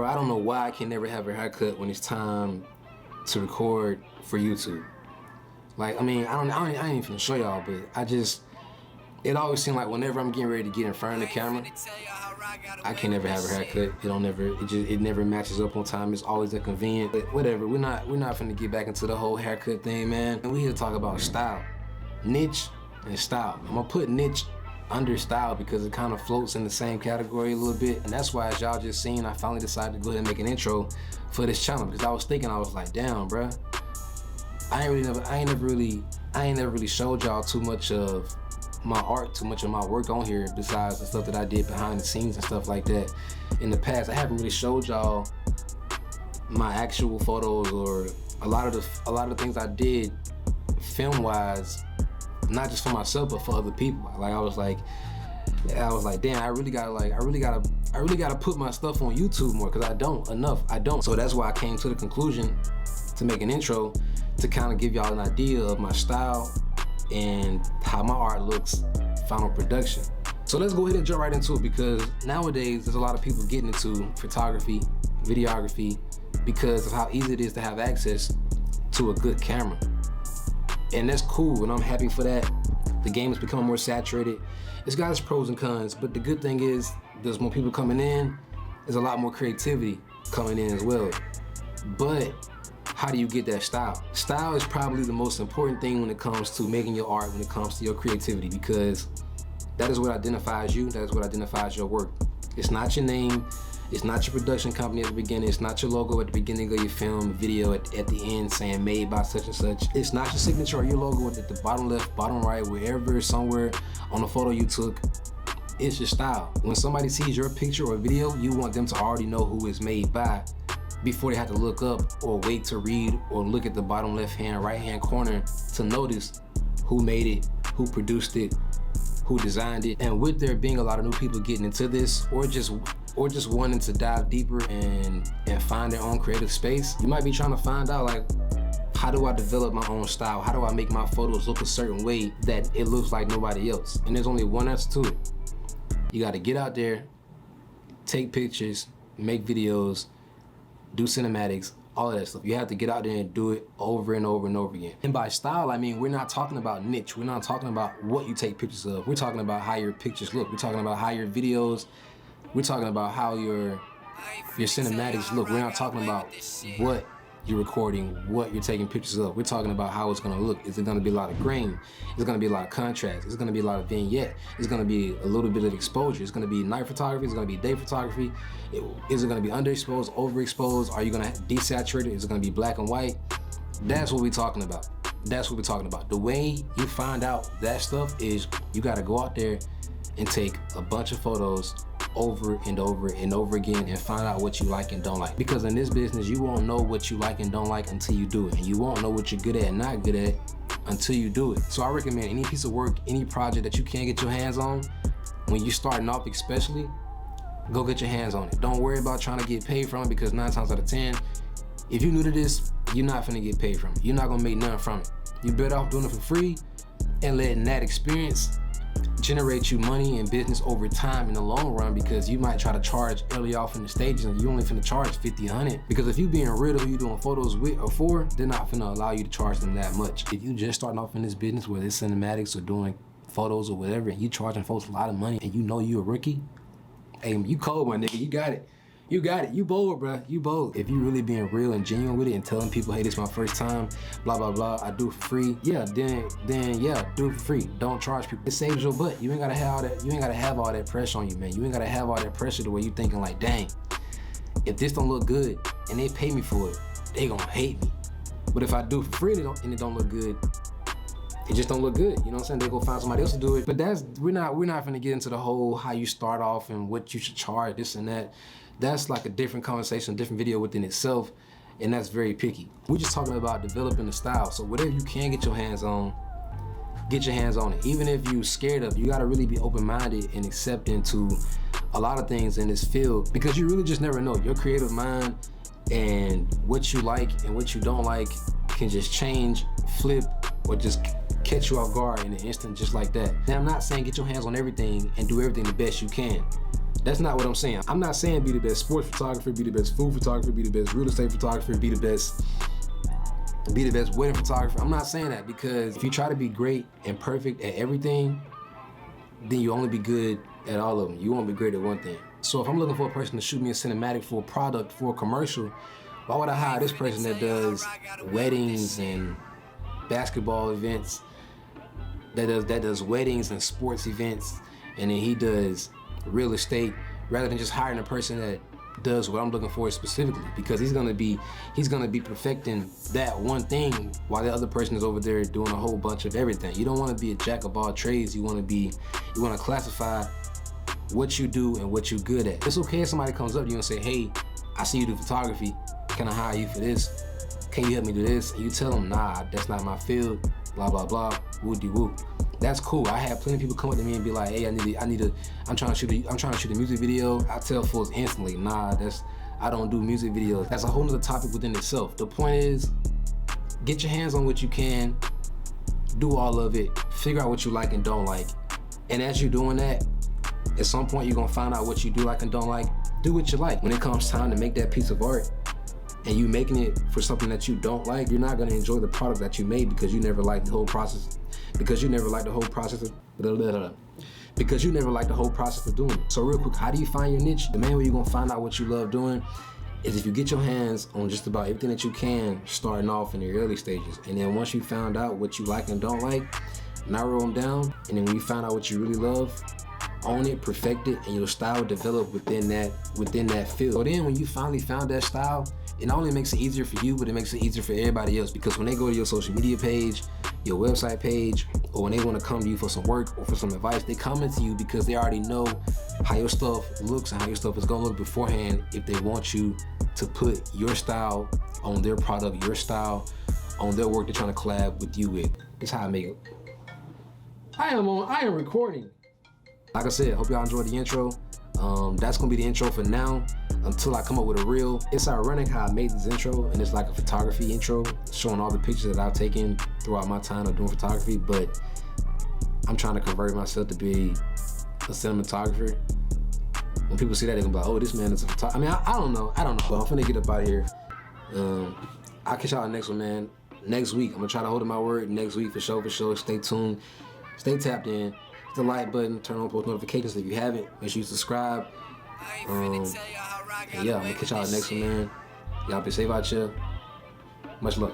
Bro, I don't know why I can never have a haircut when it's time to record for YouTube. Like, I mean, I ain't even finna show y'all, but it always seems like whenever I'm getting ready to get in front of the camera, I can never have a haircut. It never matches up on time. It's always inconvenient. But whatever, we're not finna get back into the whole haircut thing, man. And we here to talk about style, niche and style. I'm gonna put niche under style because it kind of floats in the same category a little bit. And that's why, as y'all just seen, I finally decided to go ahead and make an intro for this channel, because I was like, damn, bruh, I ain't never really showed y'all too much of my art, too much of my work on here, besides the stuff that I did behind the scenes and stuff like that in the past. I haven't really showed y'all my actual photos or a lot of the things I did film wise, not just for myself but for other people. Like I was like, damn, I really gotta put my stuff on YouTube more, because I don't. So that's why I came to the conclusion to make an intro to kind of give y'all an idea of my style and how my art looks final production. So let's go ahead and jump right into it, because nowadays there's a lot of people getting into photography, videography, because of how easy it is to have access to a good camera. And that's cool, and I'm happy for that. The game is becoming more saturated. It's got its pros and cons, but the good thing is there's more people coming in, there's a lot more creativity coming in as well. But how do you get that style? Style is probably the most important thing when it comes to making your art, when it comes to your creativity, because that is what identifies you, that is what identifies your work. It's not your name, it's not your production company at the beginning, it's not your logo at the beginning of your film, video at the end saying made by such and such. It's not your signature or your logo at the bottom left, bottom right, wherever, somewhere on the photo you took. It's your style. When somebody sees your picture or video, you want them to already know who it's made by before they have to look up or wait to read or look at the bottom left hand, right hand corner to notice who made it, who produced it, who designed it. And with there being a lot of new people getting into this, or just wanting to dive deeper and find their own creative space, you might be trying to find out, like, how do I develop my own style? How do I make my photos look a certain way that it looks like nobody else? And there's only one answer to it. You gotta get out there, take pictures, make videos, do cinematics, all of that stuff. You have to get out there and do it over and over and over again. And by style, I mean, we're not talking about niche. We're not talking about what you take pictures of. We're talking about how your pictures look. We're talking about how your videos, we're talking about how your cinematics look. We're not talking about what you're recording, what you're taking pictures of. We're talking about how it's gonna look. Is it gonna be a lot of grain? Is it gonna be a lot of contrast? Is it gonna be a lot of vignette? Is it gonna be a little bit of exposure? Is it gonna be night photography? Is it gonna be day photography? Is it gonna be underexposed, overexposed? Are you gonna desaturate it? Is it gonna be black and white? That's what we're talking about. That's what we're talking about. The way you find out that stuff is you gotta go out there and take a bunch of photos over and over and over again and find out what you like and don't like. Because in this business, you won't know what you like and don't like until you do it. And you won't know what you're good at and not good at until you do it. So I recommend any piece of work, any project that you can't get your hands on, when you're starting off especially, go get your hands on it. Don't worry about trying to get paid from it, because 9 times out of 10, if you're new to this, you're not finna get paid from it. You're not gonna make nothing from it. You're better off doing it for free and letting that experience generate you money and business over time in the long run, because you might try to charge early off in the stages and you only finna charge 50, 100. Because if you being real to who you doing photos with or for, they're not finna allow you to charge them that much. If you just starting off in this business, whether it's cinematics or doing photos or whatever, and you charging folks a lot of money and you know you a rookie, hey, you cold, my nigga, you got it. You got it, you bold, bro, you bold. If you really being real and genuine with it and telling people, hey, this is my first time, blah, blah, blah, I do it for free, yeah, then yeah, do it for free. Don't charge people. It saves your butt. You ain't gotta have all that pressure on you, man. You ain't gotta have all that pressure the way you thinking like, dang, if this don't look good and they pay me for it, they gonna hate me. But if I do it for free and it don't look good, it just don't look good. You know what I'm saying? They go find somebody else to do it. But we're not gonna get into the whole how you start off and what you should charge, this and that. That's like a different conversation, a different video within itself, and that's very picky. We're just talking about developing the style. So whatever you can get your hands on, get your hands on it. Even if you're scared of it, you gotta really be open-minded and accepting to a lot of things in this field, because you really just never know. Your creative mind and what you like and what you don't like can just change, flip, or just catch you off guard in an instant just like that. Now, I'm not saying get your hands on everything and do everything the best you can. That's not what I'm saying. I'm not saying be the best sports photographer, be the best food photographer, be the best real estate photographer, be the best wedding photographer. I'm not saying that, because if you try to be great and perfect at everything, then you only be good at all of them. You won't be great at one thing. So if I'm looking for a person to shoot me a cinematic for a product, for a commercial, why would I hire this person that does weddings and basketball events, that does weddings and sports events, and then he does real estate, rather than just hiring a person that does what I'm looking for specifically? Because he's gonna be perfecting that one thing while the other person is over there doing a whole bunch of everything. You don't want to be a jack of all trades. You want to classify what you do and what you're good at. It's okay if somebody comes up to you and say, hey, I see you do photography, can I hire you for this? Can you help me do this? And you tell them, nah, that's not my field, blah, blah, blah, woo-de-woo. That's cool. I have plenty of people come up to me and be like, hey, I'm trying to shoot a music video. I tell folks instantly, nah, I don't do music videos. That's a whole nother topic within itself. The point is, get your hands on what you can, do all of it, figure out what you like and don't like. And as you're doing that, at some point you're gonna find out what you do like and don't like. Do what you like. When it comes time to make that piece of art, and you making it for something that you don't like, you're not gonna enjoy the product that you made, because you never liked the whole process. Because you never liked the whole process of doing it. So real quick, how do you find your niche? The main way you're gonna find out what you love doing is if you get your hands on just about everything that you can starting off in the early stages. And then once you found out what you like and don't like, narrow them down. And then when you find out what you really love, own it, perfect it, and your style develop within that field. So then when you finally found that style, it not only makes it easier for you, but it makes it easier for everybody else, because when they go to your social media page, your website page, or when they want to come to you for some work or for some advice, they come to you because they already know how your stuff looks and how your stuff is gonna look beforehand, if they want you to put your style on their product, your style on their work they're trying to collab with you with. That's how I make it. I am recording. Like I said, hope y'all enjoyed the intro. That's gonna be the intro for now until I come up with a reel. It's ironic how I made this intro, and it's like a photography intro showing all the pictures that I've taken throughout my time of doing photography, but I'm trying to convert myself to be a cinematographer. When people see that, they're gonna be like, oh, this man is a photographer. I mean, I don't know, but I'm finna get up out of here. I'll catch y'all next one, man. Next week, I'm gonna try to hold to my word next week for sure. Stay tuned, stay tapped in. Hit the like button, turn on post notifications if you haven't. Make sure you subscribe. And yeah, I'm gonna catch y'all next one, man. Y'all be safe out here. Much luck.